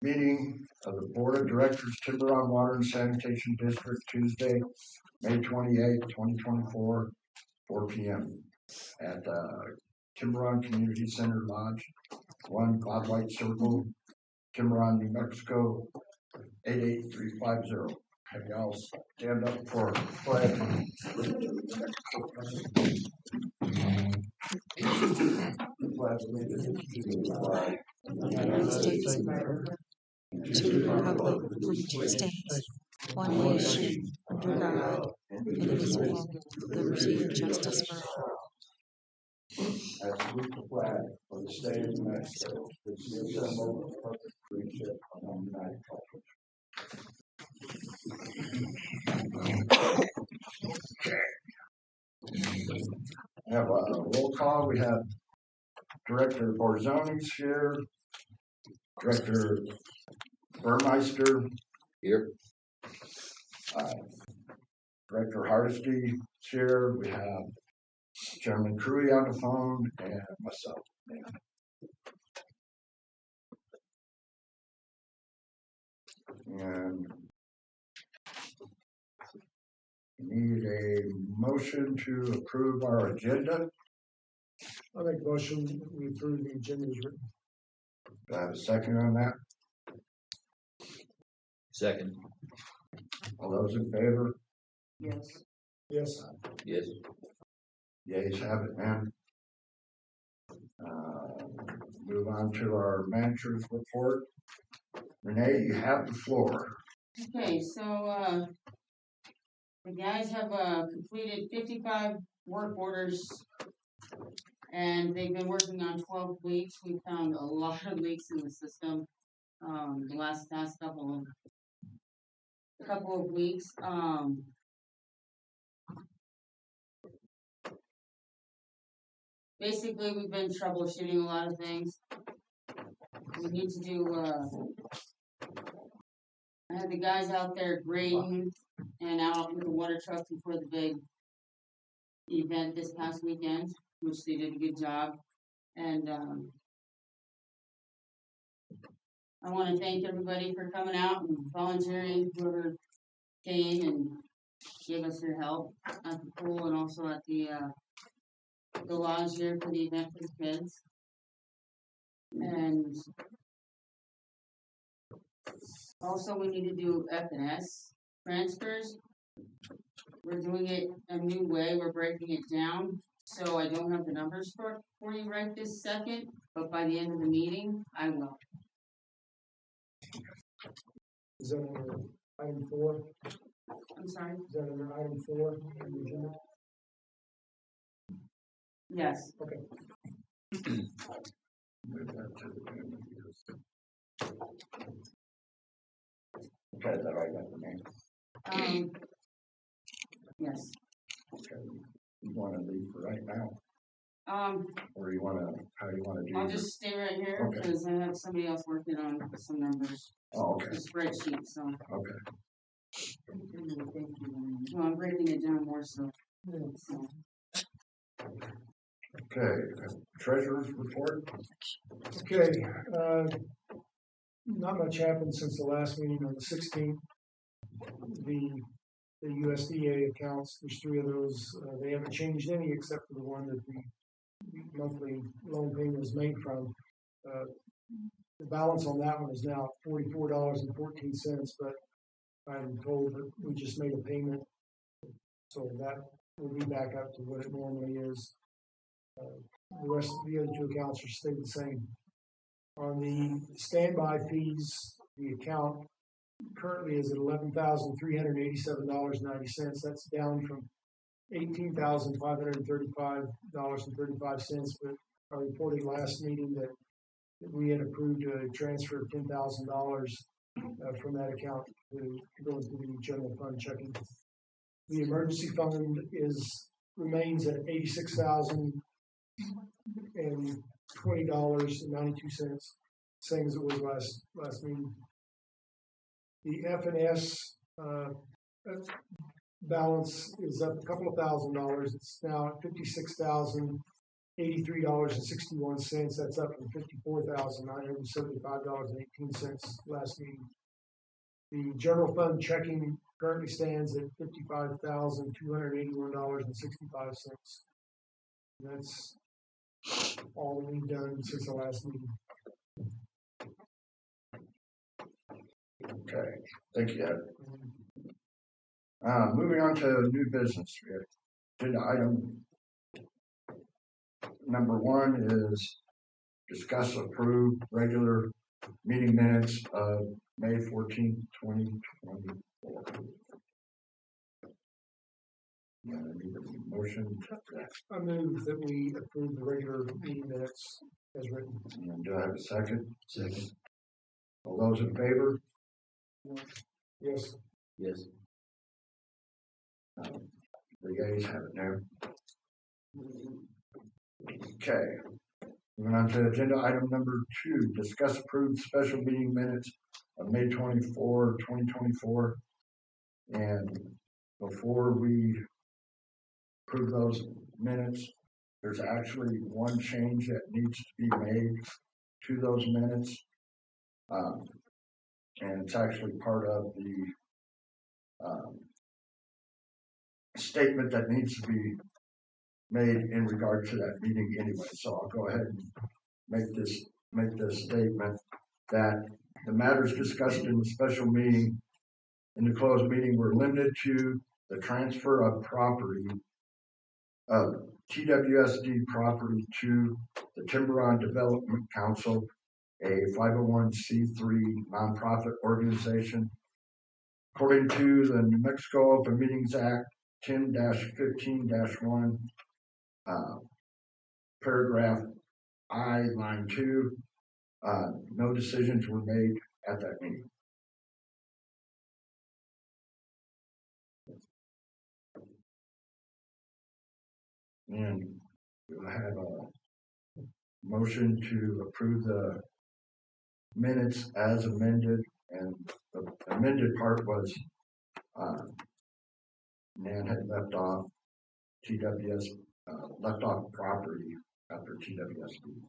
meeting of the Board of Directors, Timberon Water and Sanitation District, Tuesday, May 28th, 2024, 4 p.m. at Timberon Community Center Lodge, 1 Cloud White Circle, Timberon, New Mexico, 88350. Have y'all stand up for pledge. United States of America, to the republic for which it stands, one nation, under God, indivisible, with liberty and justice for all. I salute the flag of the state of New Mexico, which is a symbol of perfect friendship among united cultures. We have a roll call. We have Director Borzoni's here, Director Burmeister here, Director Hardesty here. We have Chairman Cruy on the phone and myself. And we need a motion to approve our agenda. I make a motion we approve the agenda as written. Do I have a second on that? Second. All those in favor? Yes. Yes. Yes. Yeas have it, man. Move on to our manager's report. Renee, you have the floor. Okay, so the guys have completed 55 work orders, and they've been working on 12 leaks. We found a lot of leaks in the system the last couple of weeks. Basically, we've been troubleshooting a lot of things. We need to do. I had the guys out there grading and out with the water truck before the big event this past weekend, which they did a good job. And I want to thank everybody for coming out and volunteering, whoever came and gave us their help at the pool and also at the lodge here for the event for the kids. And also we need to do F&S transfers. We're doing it a new way. We're breaking it down. So I don't have the numbers for you right this second, but by the end of the meeting, I will. Is that under item 4? I'm sorry? Is that under item 4 on the agenda? Yes. Okay. Okay, is that right? Got the name? Yes. Okay. You want to leave for right now? Or you want to, how do you want to do I'll just stay right here because I have somebody else working on some numbers. Oh, okay. The spreadsheet, so. Okay. Well, I'm breaking it down more so. Okay. Treasurer's report. Okay. Not much happened since the last meeting on the 16th. The USDA accounts, there's 3 of those. They haven't changed any except for the one that the monthly loan payment was made from. The balance on that one is now $44.14, but I'm told that we just made a payment, so that will be back up to what it normally is. The rest of the other 2 accounts are stayed the same. On the standby fees, the account currently is at $11,387.90. That's down from $18,535.35. But I reported last meeting that we had approved a transfer of $10,000 from that account to go into the general fund checking. The emergency fund remains at $86,020.92, same as it was last meeting. The F&S balance is up a couple of $1,000s. It's now at $83.61. That's up from $54,975.18 last meeting. The general fund checking currently stands at $55,281.65. That's all we've done since the last meeting. Okay, thank you, Ed. Moving on to new business. Agenda item number 1 is discuss approve regular meeting minutes of May 14th, 2024. I need a motion. I move that we approve the regular meeting minutes as written. And do I have a second? Second. All those in favor? Yes. Yes. The ayes have it now. Okay. Moving on to agenda item number 2, discuss approved special meeting minutes of May 24, 2024. And before we approve those minutes, there's actually one change that needs to be made to those minutes. And it's actually part of the statement that needs to be made in regard to that meeting anyway. So I'll go ahead and make this statement that the matters discussed in the special meeting in the closed meeting were limited to the transfer of property of TWSD property to the Timberon Development Council, a 501c3 nonprofit organization. According to the New Mexico Open Meetings Act 10-15-1, paragraph I, line 2, no decisions were made at that meeting. And we'll have a motion to approve the minutes as amended, and the amended part was Nan had left off left off property after TWSD.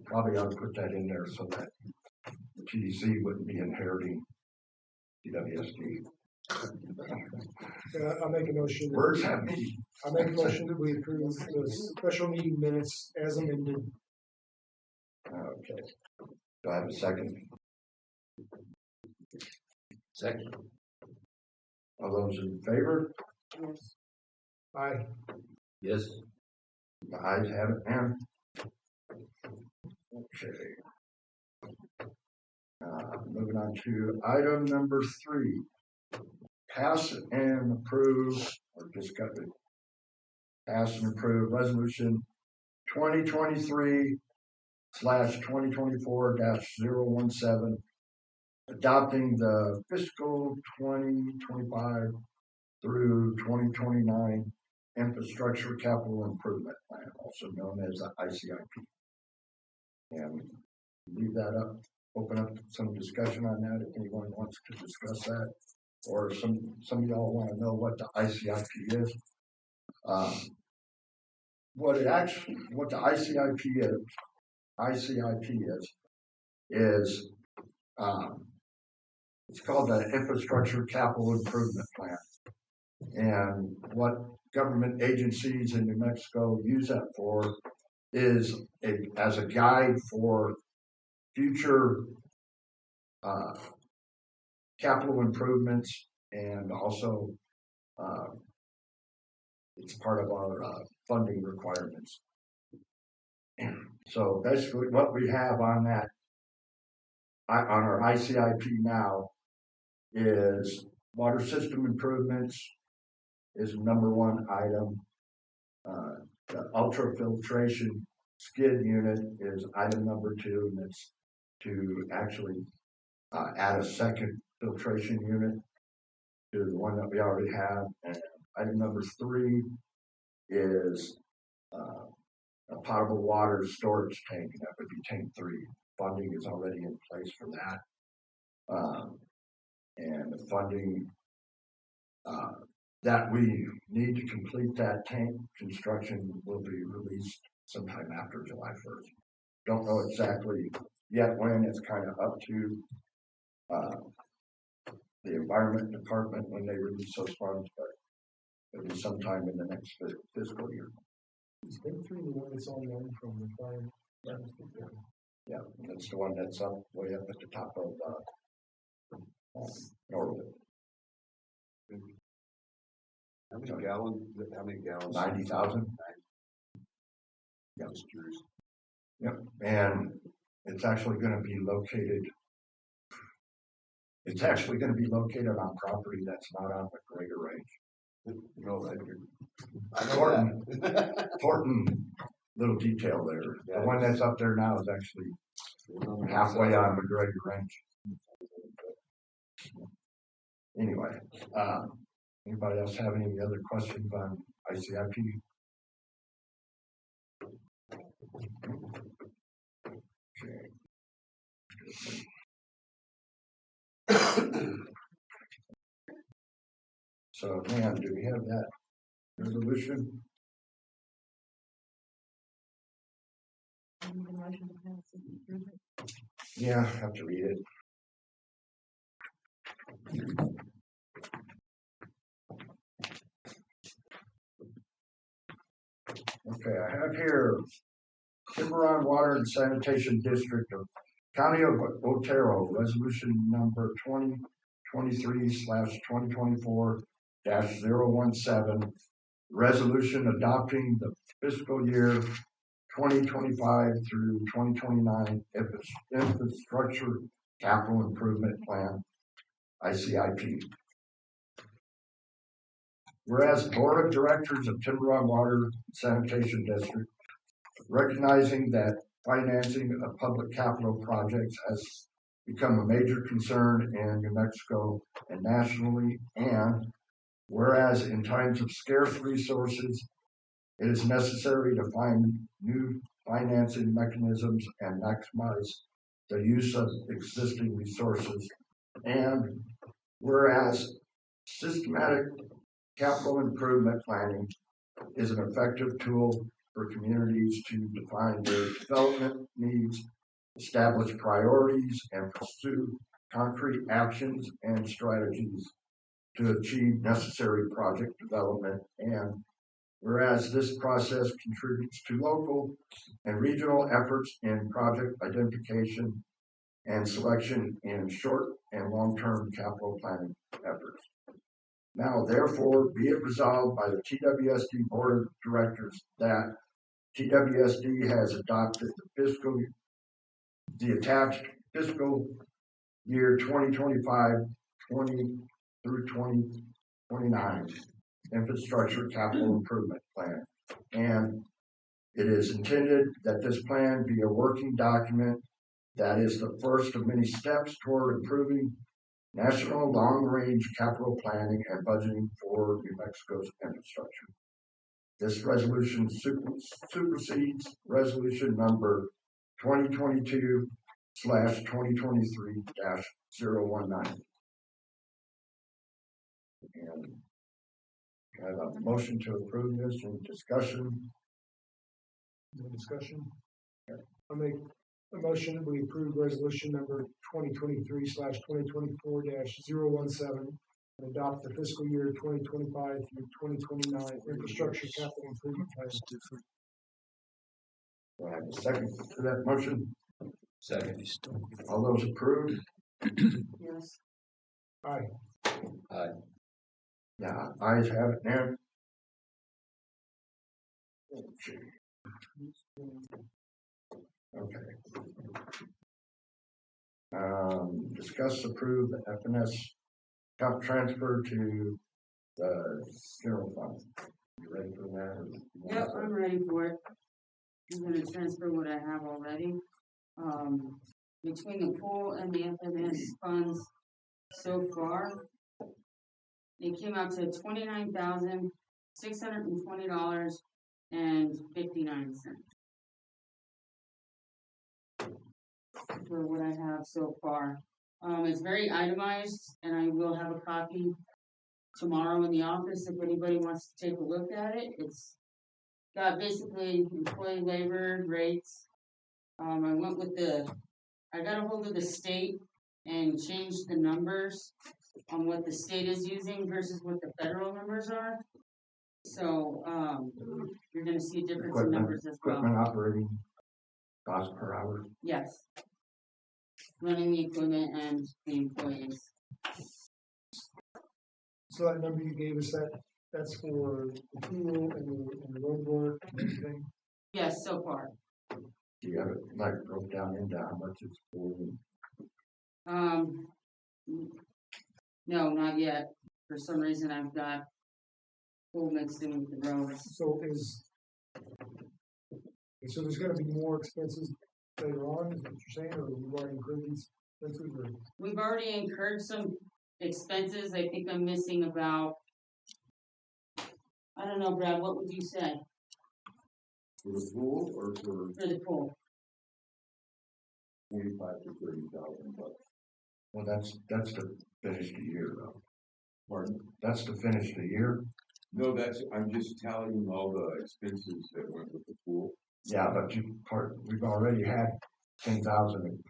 Probably ought to put that in there so that the TDC wouldn't be inheriting TWSD. I'll make a motion. Words have meaning. I'll make a motion that we approve the special meeting minutes as amended. Okay. Do I have a second? Second. All those in favor? Yes. Aye. Yes. The ayes have it, ma'am. Okay. Moving on to item number 3. Pass and approve, or discuss it. Pass and approve resolution 2023/2024-017, adopting the fiscal 2025 through 2029 infrastructure capital improvement plan, also known as the ICIP. And leave that up, open up some discussion on that if anyone wants to discuss that, or some of y'all want to know what the ICIP is. What the ICIP is it's called the Infrastructure Capital Improvement Plan. And what government agencies in New Mexico use that for is as a guide for future capital improvements, and also it's part of our funding requirements. So basically what we have on that, on our ICIP now, is water system improvements is number 1 item. The ultrafiltration skid unit is item number 2, and it's to actually add a second filtration unit to the one that we already have. And item number 3 is a potable water storage tank, and that would be tank 3. Funding is already in place for that. And the funding that we need to complete that tank construction will be released sometime after July 1st. Don't know exactly yet when. It's kind of up to the Environment Department when they release those funds, but it'll be sometime in the next fiscal year. Is Ben 3 the one that's on loan from the fire? Yeah, that's the one that's up way up at the top of Norwood. How many gallons? 90,000. Yeah. Just curious. Yep, and it's actually going to be located. It's actually going to be located on property that's not on the greater range. No, I Important little detail there. Yeah. The one that's up there now is actually halfway on McGregor Range. Anyway, anybody else have any other questions on ICIP? Okay. So, man, do we have that resolution? Yeah, I have to read it. Okay, I have here Timberon Water and Sanitation District of County of Otero, resolution number 2023/2024-017, resolution adopting the fiscal year 2025 through 2029 infrastructure capital improvement plan, ICIP. Whereas Board of Directors of Timberon Water Sanitation District, recognizing that financing of public capital projects has become a major concern in New Mexico and nationally, and whereas in times of scarce resources, it is necessary to find new financing mechanisms and maximize the use of existing resources, and whereas systematic capital improvement planning is an effective tool for communities to define their development needs, establish priorities, and pursue concrete actions and strategies to achieve necessary project development. And whereas this process contributes to local and regional efforts in project identification and selection in short and long-term capital planning efforts. Now, therefore, be it resolved by the TWSD Board of Directors that TWSD has adopted the attached fiscal year 2025-20 through 2029 infrastructure capital improvement plan. And it is intended that this plan be a working document that is the first of many steps toward improving national long-range capital planning and budgeting for New Mexico's infrastructure. This resolution supersedes resolution number 2022/2023-019. And I have a motion to approve this in discussion. No discussion? I'll make a motion that we approve resolution number 2023/2024-017 and adopt the fiscal year 2025 through 2029 infrastructure capital improvement plan. Do I have a second to that motion? Second. All those approved? Yes. Aye. Aye. Yeah, ayes have it, now. Okay. Discuss approve the FNS account transfer to the general fund. You ready for that? Yep, I'm ready for it. I'm gonna transfer what I have already. Between the pool and the FNS funds so far, it came out to $29,620.59 for what I have so far. It's very itemized, and I will have a copy tomorrow in the office if anybody wants to take a look at it. It's got basically employee labor rates. I got a hold of the state and changed the numbers on what the state is using versus what the federal numbers are. So, you're gonna see a difference in numbers as well. Equipment operating cost per hour. Yes. Running the equipment and the employees. So that number you gave us, that's for the tool and the road work and everything? Yes, so far. Do you have it like broke down into how much it's for? No, not yet. For some reason, I've got pool mixed in with the roads. So there's gonna be more expenses later on, is what you're saying, or you've already incurred these expenses, or? We've already incurred some expenses. I think I'm missing about, I don't know, Brad, what would you say For the pool or for the pool? 25 to 30,000 bucks? Well, that's to finish the year though. Pardon? That's to finish the year. No, I'm just tallying all the expenses that went with the pool. Yeah, but we've already had 10,000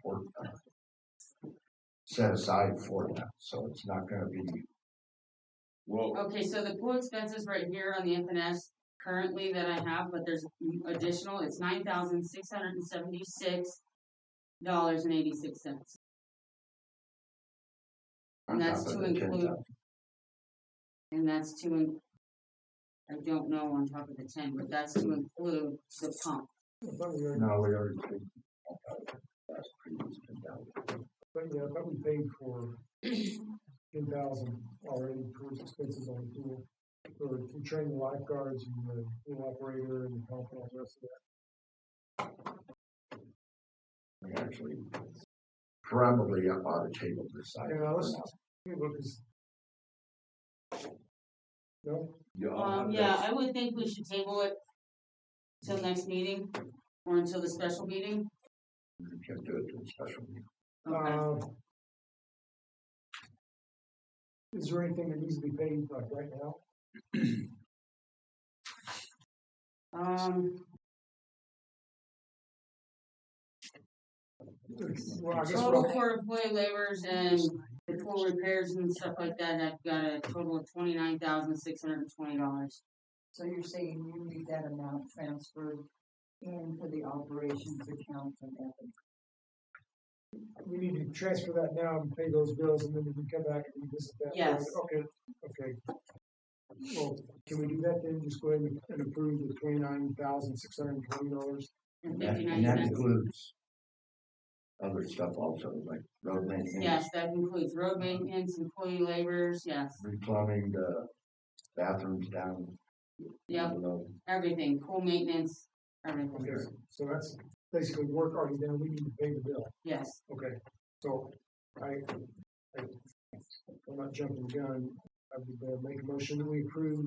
set aside for that, so it's not gonna be. Well, Okay, so the pool expenses right here on the FNS currently that I have, but there's additional, it's $9,676.86. And that's to include, I don't know on top of the 10, but that's to include the pump. No, we already paid. But yeah, I thought we paid for 10,000 already towards expenses on the tool, to train the lifeguards and the pool operator and the pump and all the rest of that. We actually probably ought to table this side. Yeah, let's look as. No? Yeah, I would think we should table it till next meeting or until the special meeting. We can do it to a special meeting. Okay. Is there anything that needs to be paid like right now? Well, I guess Total for employee labors and the pool repairs and stuff like that, I've got a total of $29,620. So you're saying you need that amount transferred into the operations account from Evan? we need to transfer that now and pay those bills, and then we can come back and revisit that. Yes. Okay. Well, can we do that then? Just go ahead and approve the $29,620. And And 59 that cents. includes other stuff also, like road maintenance. Yes, that includes road maintenance, employee labors, yes. Replumbing the bathrooms down. Yep, everything, pool maintenance, everything. Okay, so that's basically work already done. We need to pay the bill. Yes, Okay, so I'm not jumping the gun. I would make a motion that we approve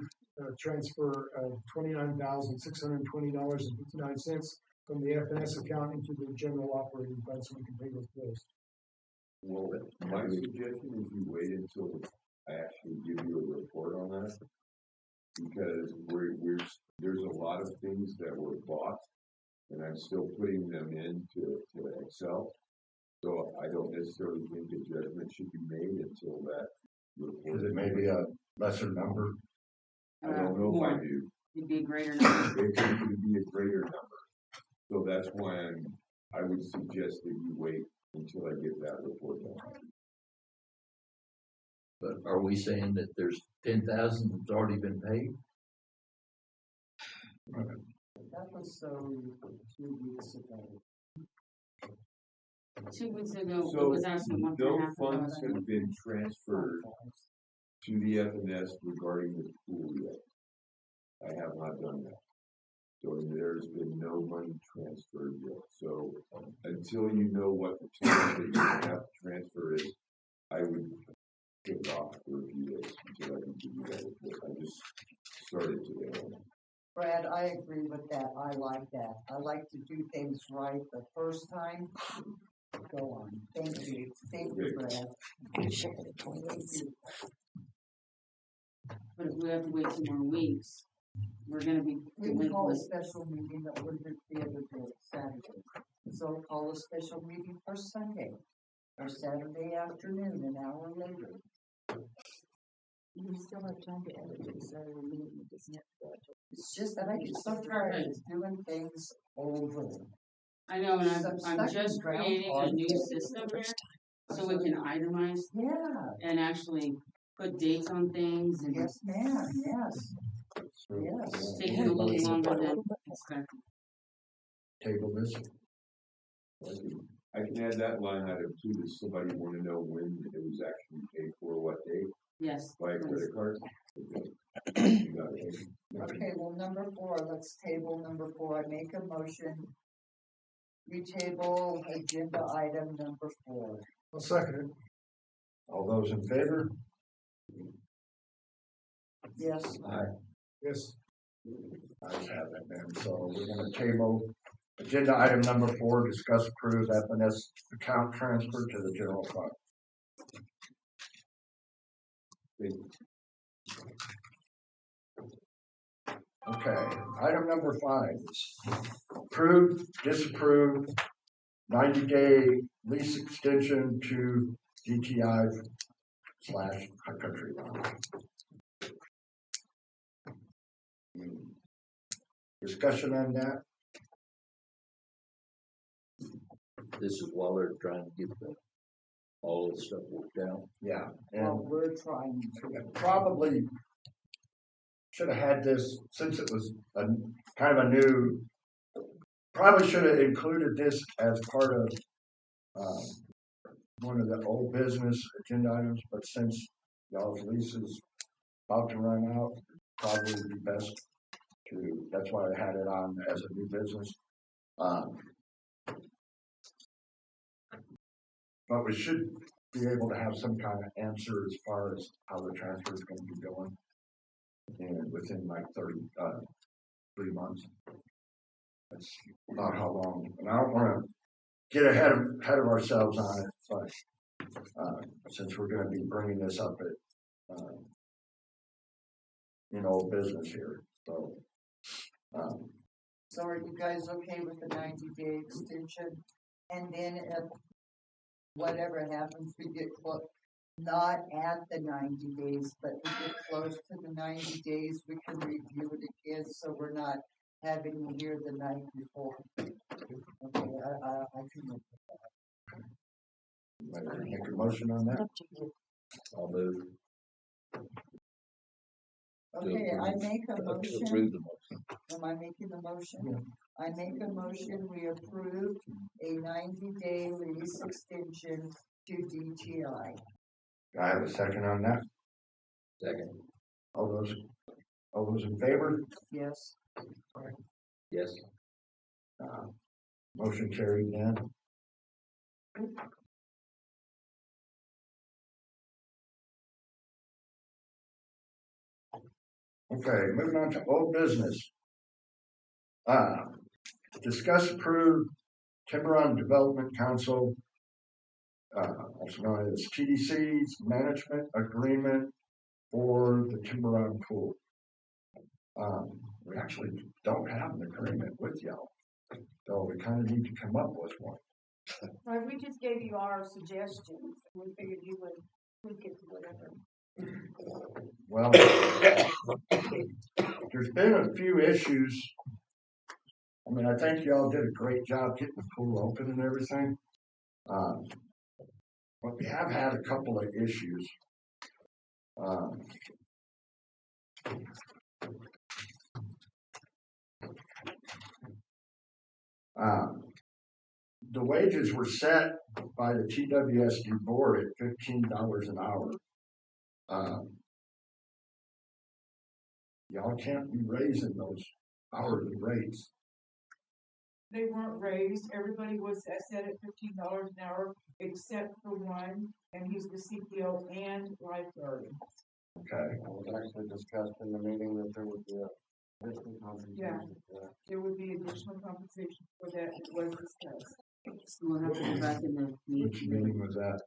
transfer of $29,620.59 from the FNS account into the general operating fund so we can pay those bills. Well, my suggestion is you wait until I actually give you a report on that. Because there's a lot of things that were bought and I'm still putting them into Excel. So I don't necessarily think a judgment should be made until that report. Is it maybe a lesser number? I don't know if I do. it'd be a greater number. It could be a greater number. So that's why I would suggest that you wait until I get that report done. But are we saying that there's 10,000 that's already been paid? That was so 2 weeks ago. 2 weeks ago, it So was actually one and a no half ago. funds have been transferred to the FNS regarding the pool yet. I have not done that. So there's been no money transferred yet. So until you know what the total that you have to transfer is, I would put it off for a few days until I can give you that report. I just started today. Brad, I agree with that. I like that. I like to do things right the first time. Go on. Thank you. Thank you, Brad. Show the toilets. But if we have to wait 2 more weeks, we're gonna be We can call a delinquent. special meeting that would be the other day, Saturday. So call a special meeting for Sunday or Saturday afternoon, an hour later. We still have time to edit it, so we're meeting with this next budget. It's just that I get so tired of doing things over. I know, and I'm Stuck just in creating a groundhog new day. system here, so we can itemize Yeah, and actually put dates on things and yes, ma'am, yes. So, Yes. it's taking a little longer than expected. Table this. I can add that line item too, does somebody wanna know when it was actually paid for, what date, Yes. by please. credit card? Okay. You got it. Okay, well, number 4, let's table number 4. I make a motion. We table agenda item number 4. I'll second it. All those in favor? Yes, Yes. Ayes have it then. So we're gonna table agenda item number 4, discuss approve FNS account transfer to the general fund. Okay, item number 5 is approve, disapprove 90-day lease extension to DTI / Country Line. Discussion on that? This is while they're trying to get all this stuff worked out. Yeah, well, and we're trying to. probably should have had this, since it was a kind of a new, probably should have included this as part of one of the old business agenda items, but since y'all's lease is about to run out, probably would be best to, that's why I had it on as a new business. But we should be able to have some kind of answer as far as how the transfer is going to be going. And within like 3 months. That's not how long. And I don't want to get ahead of ourselves on it, but since we're going to be bringing this up at old business here, so. So are you guys okay with the 90-day extension? And then if whatever happens, we get not at the 90 days, but we get close to the 90 days, we can review it again, so we're not having you here the night before. Okay, I can look at that. Make a motion on that. Up to you. I'll move. Okay, I make a Approve motion. the motion. Am I making the motion? I make a motion, we approve a 90-day lease extension to DTI. I have a second on that. Second. All those in favor? Yes. Yes. Motion carried then. Okay, moving on to old business. Discuss approve Timberon Development Council, also known as TDC's management agreement for the Timberon pool. We actually don't have an agreement with y'all, so we kind of need to come up with one. Right, we just gave you our suggestions, and we figured you would tweak it to whatever. Well, there's been a few issues. I mean, I think y'all did a great job getting the pool open and everything. But we have had a couple of issues. The wages were set by the TWSD board at $15 an hour. Y'all can't be raising those hourly rates. They weren't raised, everybody was set at $15 an hour, except for one, and he's the CPO and lifeguard. Okay. It was actually discussed in the meeting that there would be a additional compensation. There would be additional compensation for that, it was discussed. So we'll have to go back in the Which meeting was that?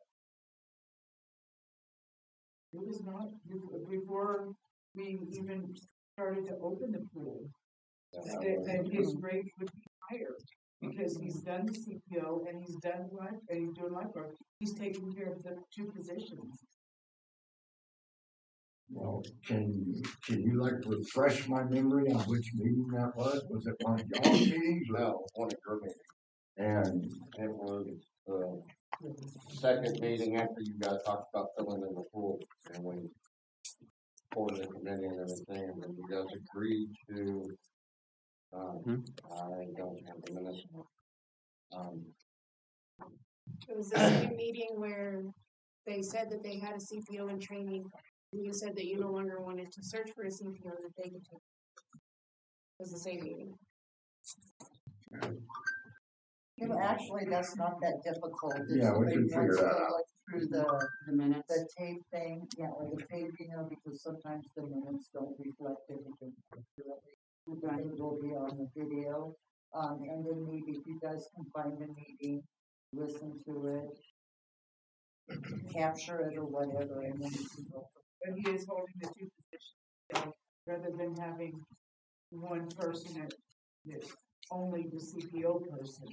It was not, before we even started to open the pool, and his rate would be higher. Because he's done the CPO and he's done life, and he's doing lifeguard, he's taking care of the two positions. Well, can you like refresh my memory on which meeting that was? Was it one of y'all's meetings? No, one of your meetings. And It was the second meeting after you guys talked about filling in the pool, and we poured the committee and everything, and then you guys agreed to, I don't have the minutes. It was the same meeting where they said that they had a CPO in training, and you said that you no longer wanted to search for a CPO that they could take. It was the same meeting. You know, actually, that's not that difficult. Yeah, we can Once figure you that out. look through The minutes. the tape thing, yeah, or the tape, you know, because sometimes the minutes don't reflect everything. It will be on the video, and then maybe if you guys can find the meeting, listen to it, capture it or whatever, and then you can go. But he is holding the two positions, so rather than having one person that's only the CPO person.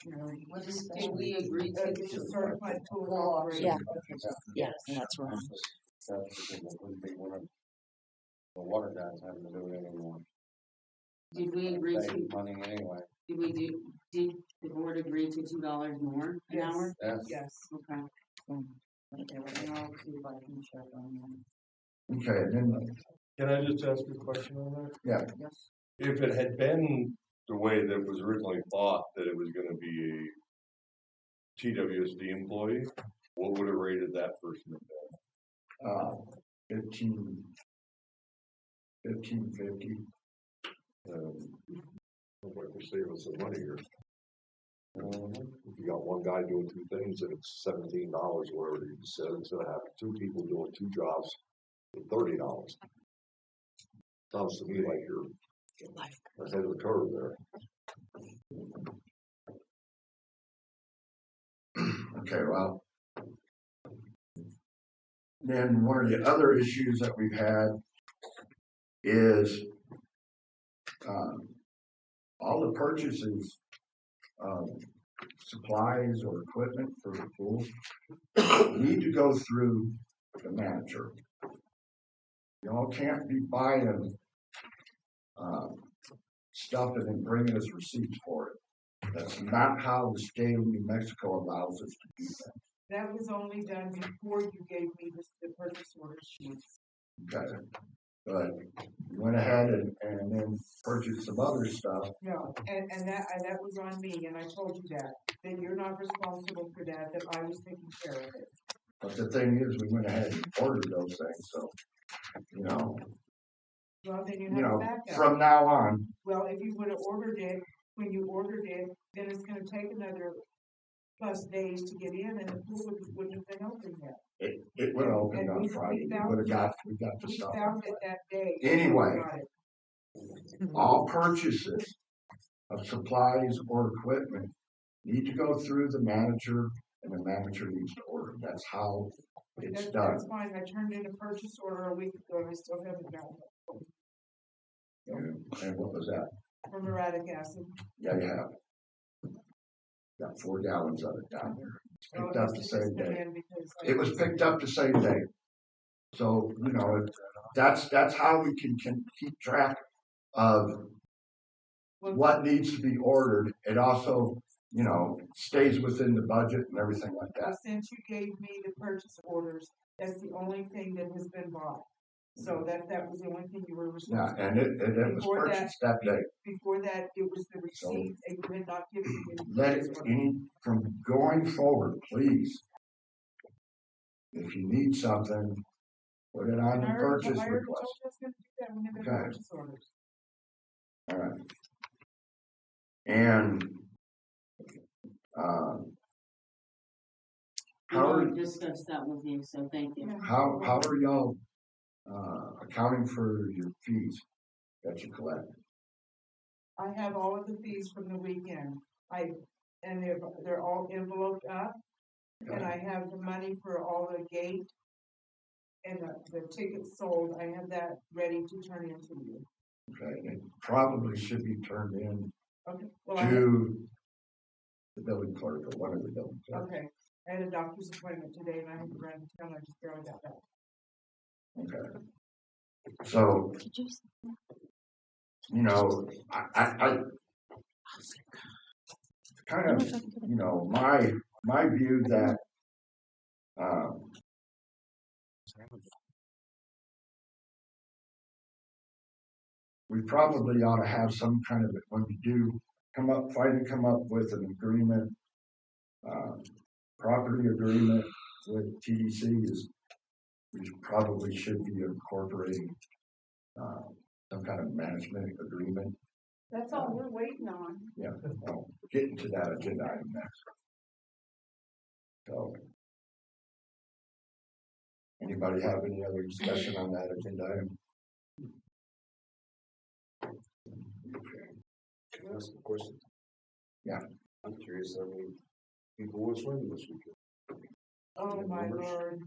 You know, What is that? Did we agree it's to? a certified pool Pool operator. Yeah. operator. Yeah, that's wrong. That's because it wouldn't be one of the water guys having to do it anymore. Did we agree Saving to? money anyway. Did the board agree to $2 more an Yes. hour? Yes. Yes. Okay. Okay, and I'll see if I can check on that. okay, and then Can I just ask a question on that? yeah, Yes. If it had been the way that was originally thought, that it was gonna be a TWSD employee, what would have rated that person at that? 1550. Looks like we're saving some money here. If you got one guy doing two things and it's $17, whatever you said, instead of having two people doing two jobs for $30. Sounds to me like you're ahead of the curve there. Okay, well, then one of the other issues that we've had is all the purchases of supplies or equipment for the pool need to go through the manager. Y'all can't be buying stuff and then bringing us receipts for it. That's not how the state of New Mexico allows us to do that. That was only done before you gave me the purchase order sheets. Okay, but you went ahead and then purchased some other stuff. No, and that was on me, and I told you that you're not responsible for that I was taking care of it. But the thing is, we went ahead and ordered those things, so, Well, then you have a backup. from now on, Well, if you would have ordered it, when you ordered it, then it's gonna take another plus days to get in, and the pool wouldn't have been open yet. it would have opened And on we Friday. We found would have it. got the We stuff. found it that day. Anyway. We got it. All purchases of supplies or equipment need to go through the manager, and the manager needs to order. That's how it's done. That's fine, I turned in a purchase order a week ago, and I still haven't gotten it. And what was that? For muriatic acid. Yeah, you have. Got 4 gallons of it down there. It's Well, picked up the it's same come day. in because It was picked up the same day. So, that's how we can keep track of what needs to be ordered. It also, stays within the budget and everything like that. Since you gave me the purchase orders, that's the only thing that has been bought. So that was the only thing you were Yeah, responsible. and it was Before purchased that day. Before that, it was the receipt, and you had not given me any. Let it, from going forward, please. If you need something, put it on the purchase I already told request. you I was gonna do that when they Okay. got purchase orders. All right. And, We how are, already discussed that with you, so thank you. how are y'all, accounting for your fees that you collect? I have all of the fees from the weekend. And they're all enveloped up. And I have the money for all the gate and the tickets sold, I have that ready to turn in to you. Okay, it probably should be turned in Okay, well, to the building clerk or one of the building clerks. okay, I had a doctor's appointment today and I had to run to town, I just barely got back. Okay. So, you know, I kind of, you know, my view that, we probably ought to have some kind of, when we do try to come up with an agreement, property agreement with TDC is, we probably should be incorporating, some kind of management agreement. That's all we're waiting on. Yeah, well, getting to that agenda item next. So, anybody have any other discussion on that agenda item? Can I ask a question? Yeah. I'm curious how many people was swimming this weekend? Oh, my Numbers? Lord.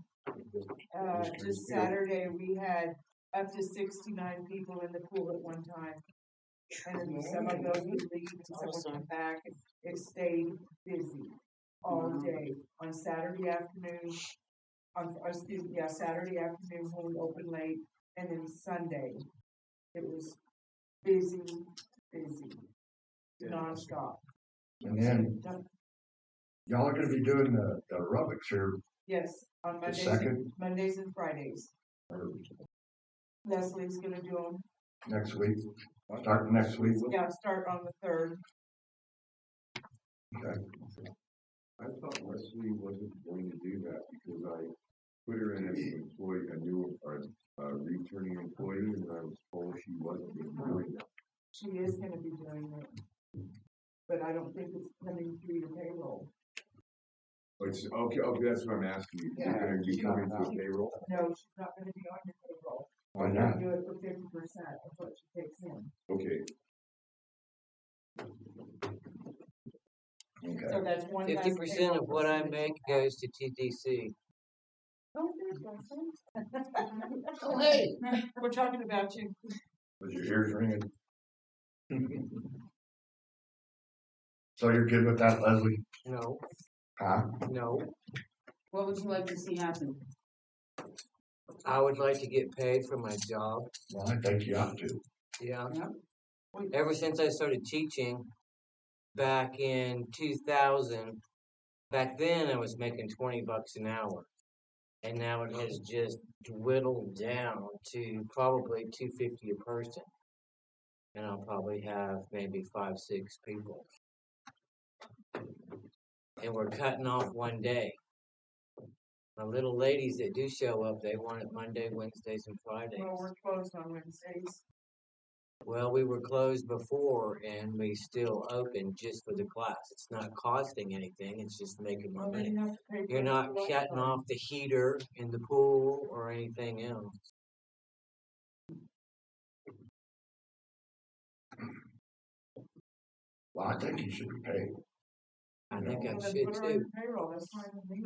Just Just Saturday, we had up to 69 people in the pool at one time. And then some of those would leave and some would come back. It stayed busy all day. On Saturday afternoon, Saturday afternoon when we opened late, and then Sunday, it was busy, nonstop. And then, y'all are gonna be doing the aerobics here Yes, on the second Mondays and Fridays. or Leslie's gonna do them. next week, starting next week. Yeah, start on the 3rd. Okay. I thought Leslie wasn't going to do that because I put her in as an employee, a new, returning employee, and I was told she wasn't going to be doing that. She is gonna be doing it. But I don't think it's coming through your payroll. It's, okay, that's what I'm asking you. You're Yeah. gonna be coming to a payroll? No, she's not gonna be on your payroll. Why We're not? gonna do it for 50% of what she takes in. Okay. Okay. So that's one. 50% of what I make goes to TTC. Oh, there's one. Oh, hey, we're talking about you. Was your ears ringing? So you're good with that, Leslie? No, Huh? no. What would you like to see happen? I would like to get paid for my job. Well, I think you ought to. Yeah. Yeah. Ever since I started teaching back in 2000, back then I was making $20 an hour. And now it has just dwindled down to probably $2.50 a person. And I'll probably have maybe 5, 6 people. And we're cutting off one day. The little ladies that do show up, they want it Monday, Wednesdays, and Fridays. Well, we're closed on Wednesdays. Well, we were closed before, and we still open just for the class. It's not costing anything. It's just making more money. You're not shutting off the heater in the pool or anything else. Well, I think you should be paid. I think I Well, then should put her on too. your payroll. That's fine with me.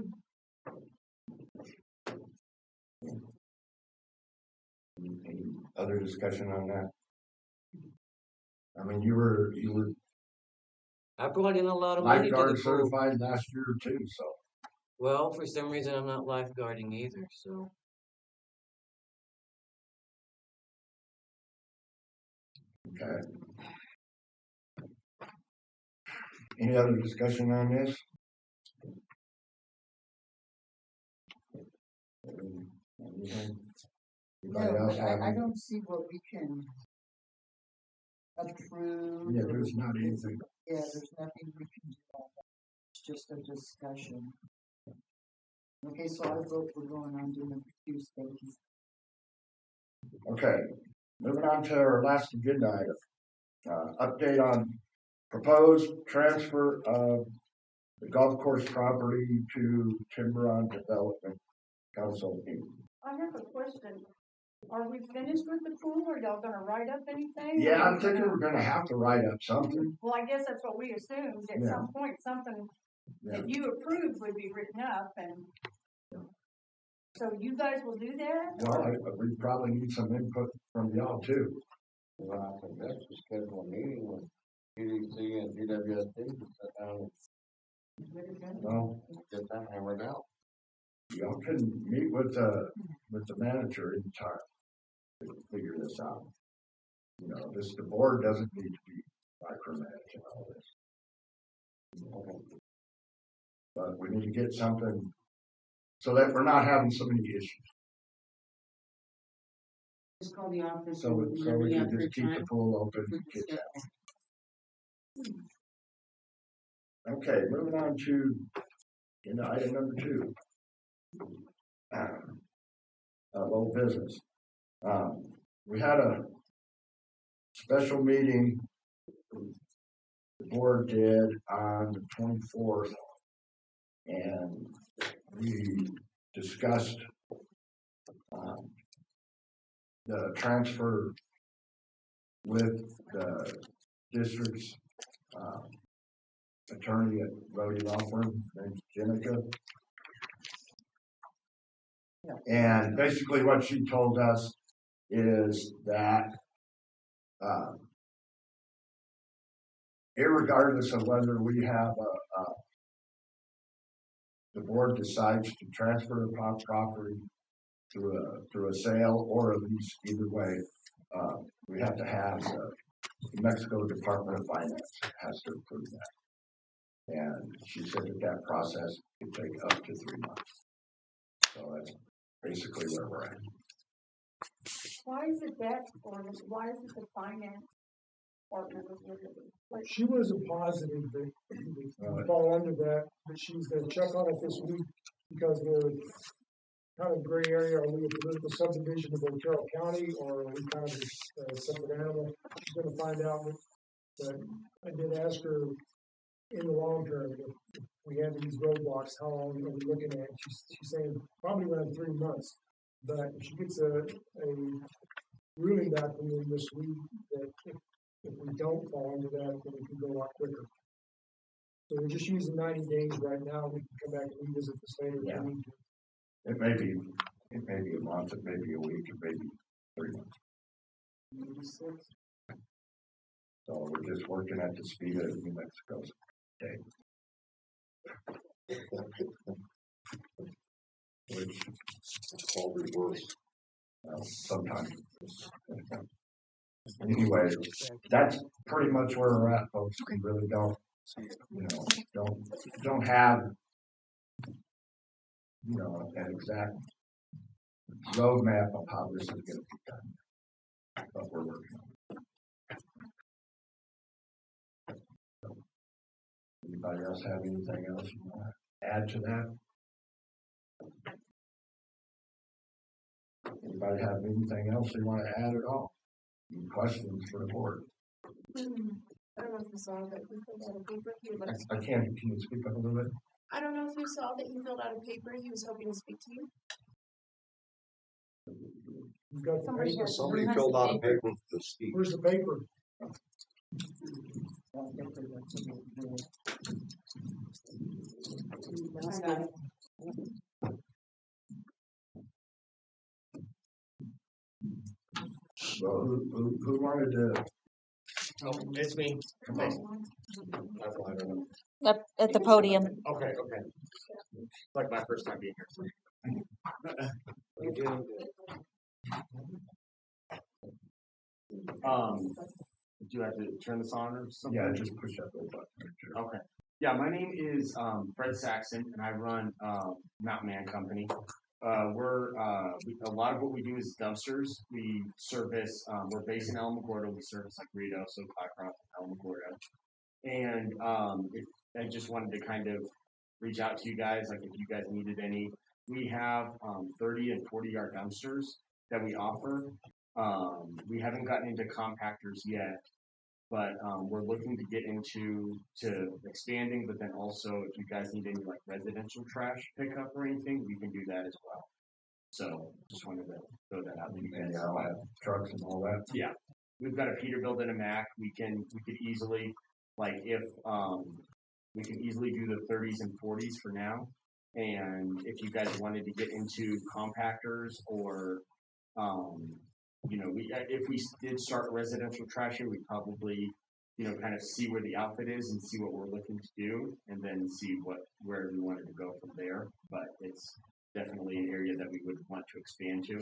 Any other discussion on that? I mean, you were I brought in a lot of money to the lifeguard pool. certified last year too, so. Well, for some reason, I'm not lifeguarding either, so. Okay. Any other discussion on this? Anything? Anybody No, else have I any? don't see what we can approve. Yeah, there's not anything. Yeah, there's nothing we can do on that. It's just a discussion. Okay, so I vote we're going on to number 2, Stacy. Okay, moving on to our last agenda item. Update on proposed transfer of the golf course property to Timberon Development Council. I have a question. Are we finished with the pool? Are y'all gonna write up anything? Yeah, I'm thinking we're gonna have to write up something. Well, I guess that's what we assumed. At Yeah. some point, something Yeah. that you approved would be written up and. So you guys will do that? Well, we probably need some input from y'all too. Well, I think that's to schedule a meeting with PDC and TWSD to sit down Well, and get that hammered out. y'all can meet with the manager in time to figure this out. You know, the board doesn't need to be micromanaging all this. Okay. But we need to get something so that we're not having so many issues. Just call the office. So and we meet can up for just keep the time. pool open and get that. Okay, moving on to item number 2. Old business. We had a special meeting the board did on the 24th, and we discussed the transfer with the district's attorney at Rhodey Law Firm, named Jenica. And basically what she told us is that irregardless of whether we have the board decides to transfer the property through a sale or a lease, either way, we have to have the New Mexico Department of Finance has to approve that. And she said that process could take up to 3 months. So that's basically where we're at. Why is it that, or why is it the finance department of Liberty? She wasn't positive that it would fall under that, but she's gonna check on it this week because we're kind of gray area. Are we a political subdivision of Otero County, or are we kind of a separate animal? She's gonna find out, but I did ask her in the long term, if we had these roadblocks, how long are we looking at? She's saying probably around 3 months. But if she gets a ruling back from them this week that if we don't fall into that, then we can go a lot quicker. So we're just using 90 days right now. We can come back and revisit this later if we need to. It may be a month, it may be a week, it may be 3 months. So we're just working at the speed of New Mexico's day. Which is called reverse. Sometimes. Anyway, that's pretty much where we're at, folks. We really don't have, an exact roadmap of how this is going to be done. But we're working on it. So, anybody else have anything else you want to add to that? Anybody have anything else they want to add at all? Any questions for the board? I don't know if you saw that he filled out a paper. I can't. Can you speak up a little bit? I don't know if you saw that he filled out a paper. He was hoping to speak to you. You've got the paper. Somebody filled out a paper to speak. Where's the paper? Well, who wanted to? Oh, it's me. Come on. Up at the podium. Okay. It's like my first time being here. Do you have to turn this on or something? Yeah, just push that little button. Okay. Yeah, my name is Fred Saxon, and I run Mountain Man Company. A lot of what we do is dumpsters. We service. We're based in Alamogordo. We service like Rito, so Clacroft, Alamogordo. And I just wanted to kind of reach out to you guys, like if you guys needed any. We have 30 and 40-yard dumpsters that we offer. We haven't gotten into compactors yet, but we're looking to get into expanding. But then also, if you guys need any like residential trash pickup or anything, we can do that as well. So just wanted to throw that out to you guys. Yeah, I'll have trucks and all that. Yeah, we've got a Peterbilt and a Mack. We could easily, like if we can easily do the 30s and 40s for now. And if you guys wanted to get into compactors or, you know, if we did start residential trashing, we'd probably, you know, kind of see where the outfit is and see what we're looking to do, and then see where we wanted to go from there. But it's definitely an area that we would want to expand to.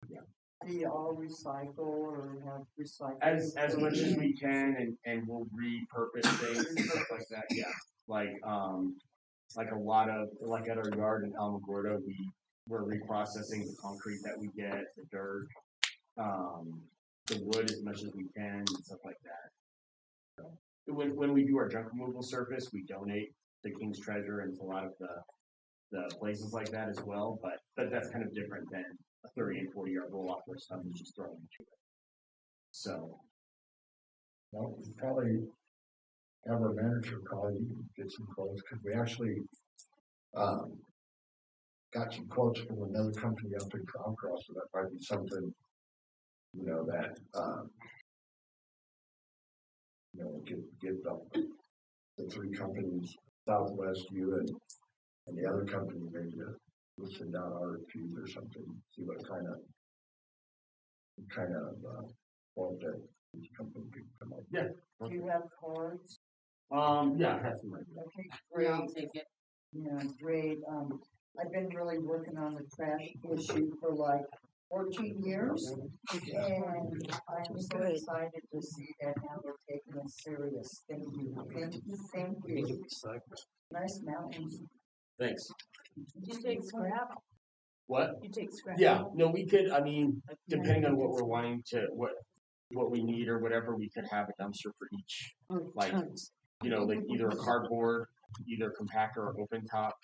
Yeah. Do you all recycle or have recycling? As much as we can, and we'll repurpose things and stuff like that. Yeah, like a lot of, like at our yard in Alamogordo, we're reprocessing the concrete that we get, the dirt, the wood as much as we can, and stuff like that. So when we do our junk removal service, we donate to King's Treasure and to a lot of the places like that as well. But that's kind of different than a 30 and 40 yard roll off where stuff is just thrown into it. So, well, we probably have our manager call you and get some quotes, because we actually got some quotes from another company up in Crowcross, so that might be something, you know, that you know, get the three companies, Southwest, you and the other company, maybe we'll send out RFPs or something, see what kind of quote that each company could come up with. Yeah. Do you have cards? Yeah, I have some right here. Okay, great. I'll take it. Yeah, great. I've been really working on the trash issue for like 14 years, and I'm so excited to see that now we're taking it serious. Thank you. Thank you. Nice mountains. Thanks. You take scrap? What? You take scrap? Yeah, no, we could, I mean, depending on what we're wanting to, what we need or whatever, we could have a dumpster for each, like, you know, like either a cardboard, either compactor or open top,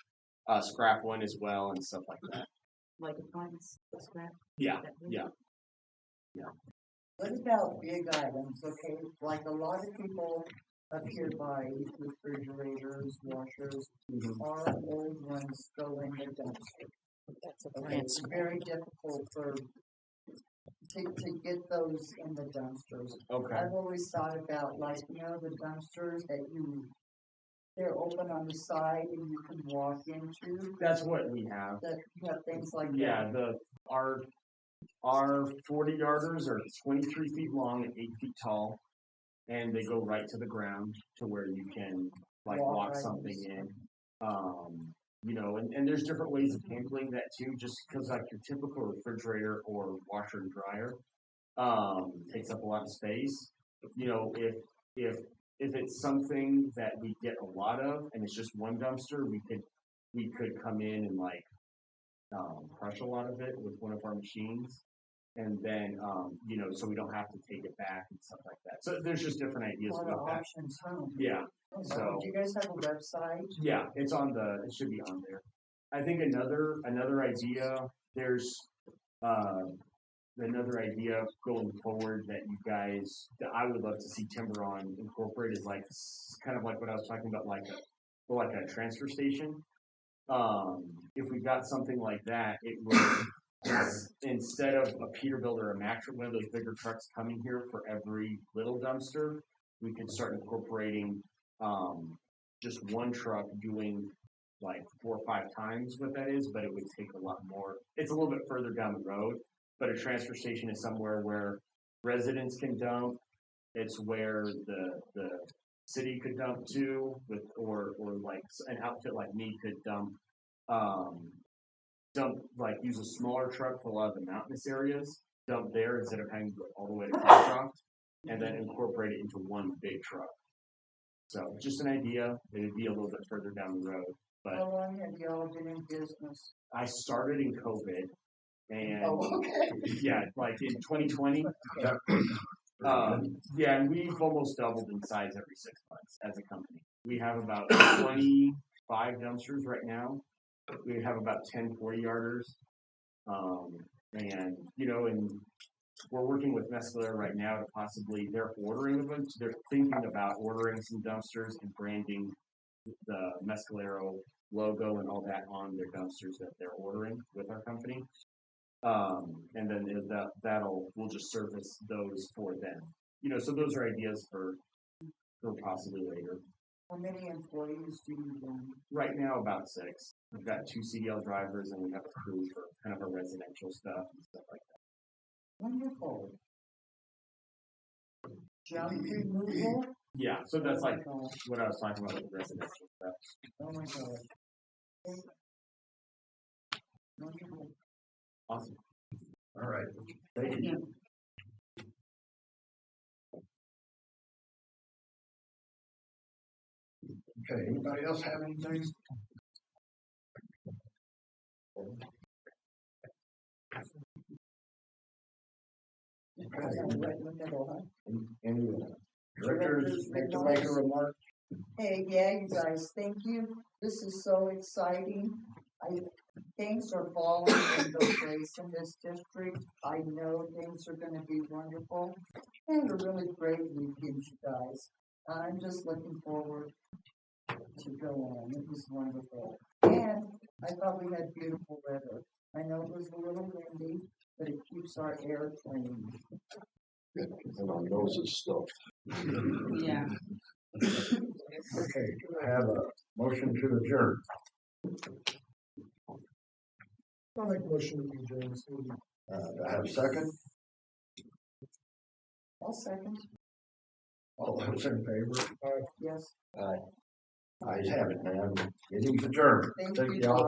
scrap one as well, and stuff like that. Like appliance, scrap? Yeah. What about big items? Okay, like a lot of people up here buy refrigerators, washers, our old ones go in the dumpster. Okay, it's very difficult to get those in the dumpsters. Okay. I've always thought about, like, you know, the dumpsters that they're open on the side and you can walk into. That's what we have. That you have things like Yeah, that. our 40 yarders are 23 feet long and 8 feet tall, and they go right to the ground to where you can like walk right something in. You know, and there's different ways of handling that too, just because like your typical refrigerator or washer and dryer takes up a lot of space. You know, if it's something that we get a lot of and it's just one dumpster, we could come in and like crush a lot of it with one of our machines, and then you know, so we don't have to take it back and stuff like that. So there's just different ideas A lot with of that. options, huh? Yeah. Okay. So Do you guys have a website? yeah, it should be on there. I think another idea, there's another idea going forward that I would love to see Timberon incorporate is like kind of like what I was talking about, like a transfer station. If we got something like that, it would, instead of a Peterbilt or a Mack, one of those bigger trucks coming here for every little dumpster, we could start incorporating just one truck doing like 4 or 5 times what that is, but it would take a lot more. It's a little bit further down the road, but a transfer station is somewhere where residents can dump. It's where the city could dump to, or like an outfit like me could dump like use a smaller truck for a lot of the mountainous areas, dump there instead of having to go all the way to Comstock, and then incorporate it into one big truck. So just an idea. It would be a little bit further down the road. But How long have y'all been in business? I started in COVID, and okay. yeah, like in 2020. Yeah, and we've almost doubled in size every 6 months as a company. We have about 25 dumpsters right now. We have about 10 40-yarders. And, you know, and we're working with Mescalero right now to possibly, they're thinking about ordering some dumpsters and branding the Mescalero logo and all that on their dumpsters that they're ordering with our company. And then we'll just surface those for them. You know, so those are ideas for possibly later. How many employees do you run? Right now, about 6. We've got 2 CDL drivers and we have a crew for kind of our residential stuff and stuff like that. Wonderful. Junk removal? Yeah, so that's like what I was talking about with the residential stuff. Oh my God. Wonderful. Awesome. All right, thank you. Okay, anybody else have anything? Okay. Any directors like to make a remark? Hey, yeah, you guys, thank you. This is so exciting. Things are falling into place in this district. I know things are gonna be wonderful. And a really great weekend, you guys. I'm just looking forward to go on. It was wonderful. And I thought we had beautiful weather. I know it was a little windy, but it keeps our air clean. And our noses stuffed. Yeah. Okay, I have a motion to adjourn. I'll make a motion to adjourn this meeting. Do I have a second? I'll second. All those in favor? Yes. Ayes have it, man. Meeting's adjourned. Thank Thank you. y'all.